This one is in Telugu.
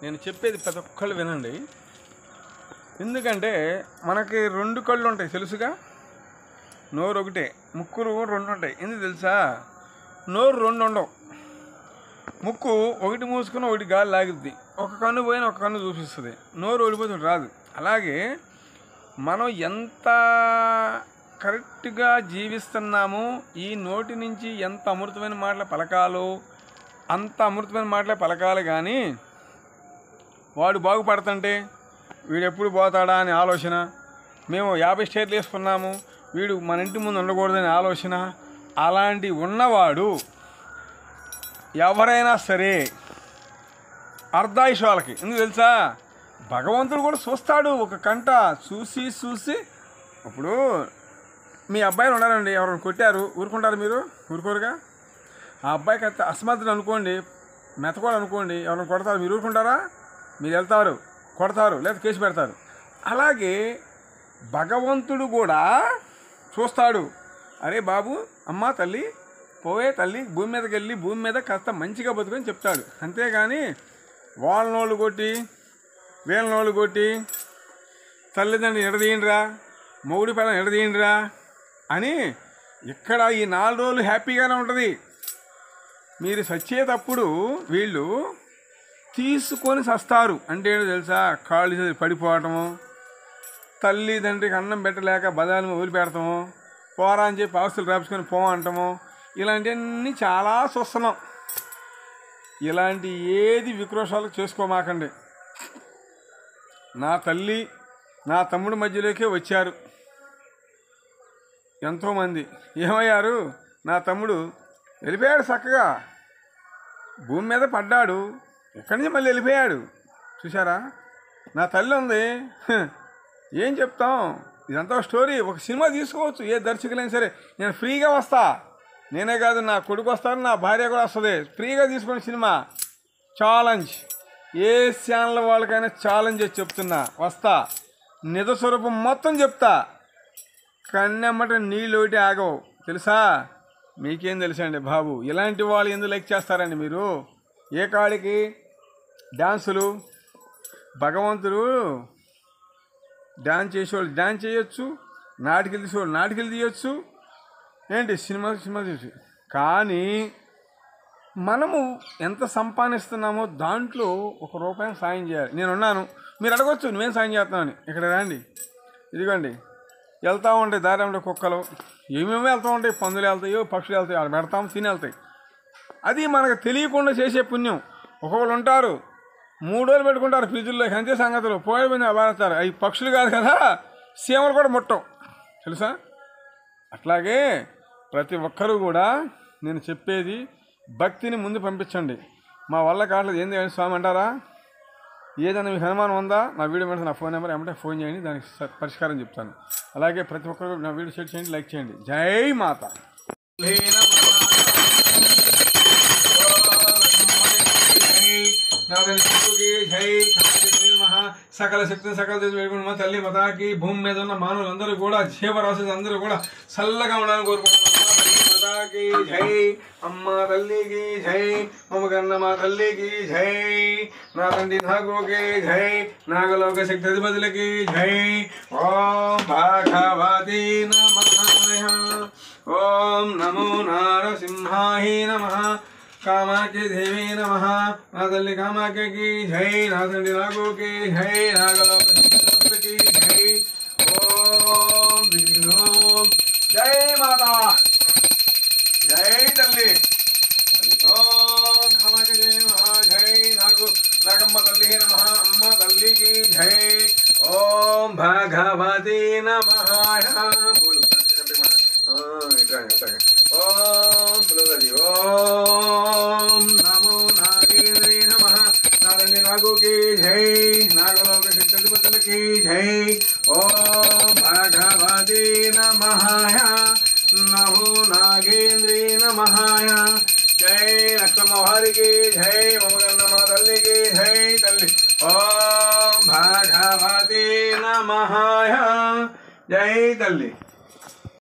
నేను చెప్పేది ప్రతి ఒక్కళ్ళు వినండి. ఎందుకంటే మనకి 2 కళ్ళు ఉంటాయి తెలుసుగా. నోరు ఒకటే, ముక్కులు 2 ఉంటాయి. ఎందుకు తెలుసా? నోరు 2 ఉండవు. ముక్కు ఒకటి మూసుకుని ఒకటి గాలి లాగుద్ది. ఒక కన్ను పోయిన ఒక కన్ను చూపిస్తుంది. నోరు ఓడిపోతుంది రాదు. అలాగే మనం ఎంత కరెక్ట్గా జీవిస్తున్నామో ఈ నోటి నుంచి ఎంత అమృతమైన మాటలు పలకాలో అంత అమృతమైన మాటలే పలకాలి. కానీ వాడు బాగుపడుతుంటే వీడు ఎప్పుడు పోతాడా అని ఆలోచన, మేము 50 స్టేర్లు వేసుకున్నాము వీడు మన ఇంటి ముందు ఉండకూడదని ఆలోచన, అలాంటి ఉన్నవాడు ఎవరైనా సరే అర్ధాయుష్ వాళ్ళకి. ఎందుకు తెలుసా? భగవంతుడు కూడా చూస్తాడు. ఒక కంట చూసి ఇప్పుడు మీ అబ్బాయిలు ఉన్నారండి, ఎవరైనా కొట్టారు ఊరుకుంటారు మీరు? ఊరుకోరుగా. ఆ అబ్బాయికి అసమర్థుడు అనుకోండి, మెతకోడు అనుకోండి, ఎవరైనా కొడతారు మీరు ఊరుకుంటారా? మీరు వెళ్తారు, కొడతారు, లేదా కేసు పెడతారు. అలాగే భగవంతుడు కూడా చూస్తాడు. అరే బాబు, అమ్మ, తల్లి పోయే తల్లి భూమి మీదకి వెళ్ళి భూమి మీద కాస్త మంచిగా బతుకొని చెప్తాడు. అంతేగాని వాళ్ళనోళ్ళు కొట్టి వీళ్ళనోళ్ళు కొట్టి తల్లిదండ్రులు ఎడదీయండిరా, మొగుడి పిల్లలు ఎడదీయండిరా అని ఇక్కడ ఈ 4 రోజులు హ్యాపీగానే ఉంటుంది. మీరు సచ్చేటప్పుడు వీళ్ళు తీసుకొని చస్తారు. అంటే ఏంటో తెలుసా? కాళ్ళు పడిపోవటము, తల్లిదండ్రికి అన్నం పెట్టలేక బదాలు వదిలిపెడతాము, పోరా అని చెప్పి ఆస్తులు రాపించుకొని పోవంటాము, ఇలాంటివన్నీ చాలా చూస్తున్నాం. ఇలాంటి ఏది విక్రోషాలు చేసుకోమాకండి. నా తల్లి నా తమ్ముడి మధ్యలోకే వచ్చారు ఎంతోమంది. ఏమయ్యారు? నా తమ్ముడు వెళ్ళిపోయాడు, చక్కగా భూమి మీద పడ్డాడు, ఎక్కడి నుంచి మళ్ళీ వెళ్ళిపోయాడు. చూసారా? నా తల్లి ఉంది, ఏం చెప్తాం? ఇదంతా స్టోరీ. ఒక సినిమా తీసుకోవచ్చు, ఏ దర్శకులైనా సరే. నేను ఫ్రీగా వస్తా, నేనే కాదు నా కొడుకు వస్తాను, నా భార్య కూడా వస్తుంది. ఫ్రీగా తీసుకుని సినిమా ఛాలెంజ్, ఏ ఛానల్ వాళ్ళకైనా ఛాలెంజ్ చేసి చెప్తున్నా. వస్తా, నిజ స్వరూపం మొత్తం చెప్తా. కన్నెమ్మట నీళ్ళు ఒకటి ఆగవు. తెలుసా? మీకేం తెలుసండి బాబు? ఇలాంటి వాళ్ళు ఎందుకు లైక్ చేస్తారండి మీరు? ఏ కాడికి డ్యాన్సులు. భగవంతుడు డ్యాన్స్ చేసేవాళ్ళు డ్యాన్స్ చేయొచ్చు, నాటికలు తీసేవాళ్ళు నాటికలు తీయచ్చు, ఏంటి సినిమా చూసి. కానీ మనము ఎంత సంపాదిస్తున్నామో దాంట్లో ₹1 సాయం చేయాలి. నేనున్నాను, మీరు అడగొచ్చు నువ్వేం సాయం చేస్తున్నామని. ఇక్కడ రండి, ఇదిగోండి. వెళ్తూ ఉంటాయి దారిలో కుక్కలు, ఏమేమో వెళ్తూ ఉంటాయి, పందులు వెళ్తాయో, పక్షులు వెళ్తాయి, అక్కడ పెడతాము, తిని వెళ్తాయి. అది మనకు తెలియకుండా చేసే పుణ్యం. ఒక్కొక్కరు ఉంటారు 3 రోజులు పెట్టుకుంటారు ఫ్రిడ్జ్లో, అంతే సంగతులు పోయిపోయింది బారేస్తారు. అవి పక్షులు కాదు కదా, సీమలు కూడా ముట్టం. తెలుసా? అట్లాగే ప్రతి ఒక్కరూ కూడా నేను చెప్పేది భక్తిని ముందు పంపించండి. మా వల్ల కావట్లేదు ఏంది స్వామి అంటారా? ఏదైనా మీకు అనుమానం ఉందా? నా వీడియో మీద నా ఫోన్ నెంబర్ ఏమంటే ఫోన్ చేయండి, దానికి పరిష్కారం చెప్తాను. అలాగే ప్రతి ఒక్కరు నా వీడియో షేర్ చేయండి, లైక్ చేయండి. జై మాత. సకల శక్తిని సకల వేడుకున్న తల్లి మతాకి. భూమి మీద ఉన్న మానవులందరూ కూడా, జీవరాశులు అందరూ కూడా చల్లగా ఉండాలని కోరుకుంటున్నాం. మతాకి జై, అమ్మ తల్లికి జై, మమ్మకన్న మా తల్లికి జై, నా తండ్రి నాగోకి జై, నాగలోక శక్తి అధిపతులకి జై. ఓం భాగవతి నమః. ఓం నమో నారసింహాయ నమః. కామాఖ్య దేవి నమః. నా తల్లి కామాఖ్యకి జై, నా తండ్రి నాగోకి జై, నాగలోకి జై. ఓం విఘ్నోం. జై మాతా, జై తల్లి. ఓం కామాఖ్య దేవి నమః. జై నాగమ్మ తల్లి నమః. అమ్మ తల్లికి జై. ఓం భగవతి నమః. ఓం సులోగది. ఓం నమో నాగేంద్రీ నమః. నాదండి నాగుకి జై, నాగలోక శక్తిపతులకి జై. ఓం భగవతి నమః. నమో నాగేంద్రీ నమః. జై లక్ష్మమ్మ వారికి జై, మమ్మగన్న మా తల్లికి జై తల్లి. ఓం భగవతి నమః. జై తల్లి.